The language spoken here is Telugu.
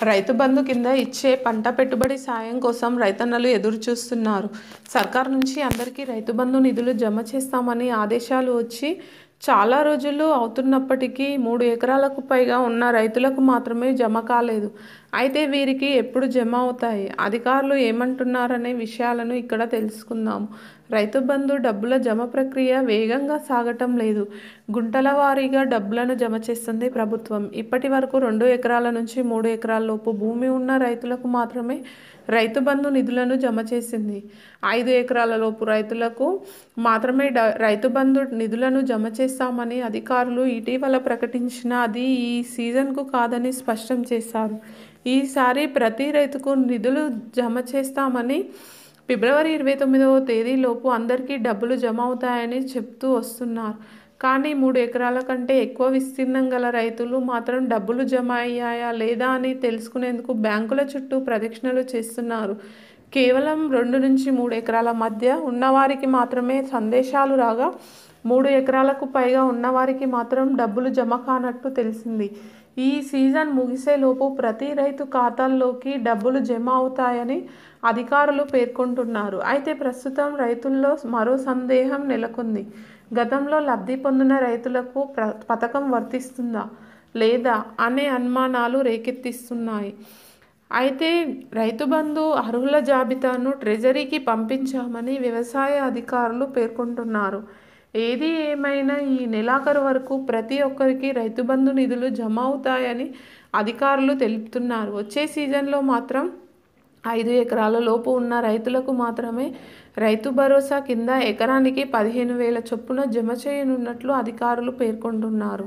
రైతు బంధు కింద ఇచ్చే పంట పెట్టుబడి సాయం కోసం రైతన్నలు ఎదురు చూస్తున్నారు. సర్కార్ నుంచి అందరికీ రైతు బంధు నిధులు జమ చేస్తామని ఆదేశాలు వచ్చి చాలా రోజులు అవుతున్నప్పటికీ 3 ఎకరాలకు పైగా ఉన్న రైతులకు మాత్రమే జమ కాలేదు. అయితే వీరికి ఎప్పుడు జమ అవుతాయి, అధికారులు ఏమంటున్నారనే విషయాలను ఇక్కడ తెలుసుకుందాం. రైతు బంధు డబ్బుల జమ ప్రక్రియ వేగంగా సాగటం లేదు. గుంటల వారీగా డబ్బులను జమ చేస్తుంది ప్రభుత్వం. ఇప్పటి వరకు 2 ఎకరాల నుంచి 3 ఎకరాల లోపు భూమి ఉన్న రైతులకు మాత్రమే రైతు బంధు నిధులను జమ చేసింది. 5 ఎకరాల లోపు రైతులకు మాత్రమే రైతు బంధు నిధులను జమ చేస్తామని అధికారులు ఇటీవల ప్రకటించినా అది ఈ సీజన్కు కాదని స్పష్టం చేశారు. ఈసారి ప్రతి రైతుకు నిధులు జమ చేస్తామని, ఫిబ్రవరి 29వ తేదీలోపు అందరికీ డబ్బులు జమ అవుతాయని చెప్తూ వస్తున్నారు. కానీ 3 ఎకరాల కంటే ఎక్కువ విస్తీర్ణం గల రైతులు మాత్రం డబ్బులు జమ అయ్యాయా లేదా అని తెలుసుకునేందుకు బ్యాంకుల చుట్టూ ప్రదక్షిణలు చేస్తున్నారు. కేవలం 2 నుంచి 3 ఎకరాల మధ్య ఉన్నవారికి మాత్రమే సందేశాలు రాగా 3 ఎకరాలకు పైగా ఉన్నవారికి మాత్రం డబ్బులు జమ కానట్టు తెలిసింది. ఈ సీజన్ ముగిసేలోపు ప్రతి రైతు ఖాతాల్లోకి డబ్బులు జమ అవుతాయని అధికారులు పేర్కొంటున్నారు. అయితే ప్రస్తుతం రైతుల్లో మరో సందేహం నెలకొంది. గతంలో లబ్ధి పొందిన రైతులకు పథకం వర్తిస్తుందా లేదా అనే అనుమానాలు రేకెత్తిస్తున్నాయి. అయితే రైతు బంధు అర్హుల జాబితాను ట్రెజరీకి పంపించామని వ్యవసాయ అధికారులు పేర్కొంటున్నారు. ఏది ఏమైనా ఈ నెలాఖరు వరకు ప్రతి ఒక్కరికి రైతు బంధు నిధులు జమ అవుతాయని అధికారులు తెలుపుతున్నారు. వచ్చే సీజన్లో మాత్రం 5 ఎకరాల లోపు ఉన్న రైతులకు మాత్రమే రైతు భరోసా కింద ఎకరానికి 15,000 చొప్పున జమ చేయనున్నట్లు అధికారులు పేర్కొంటున్నారు.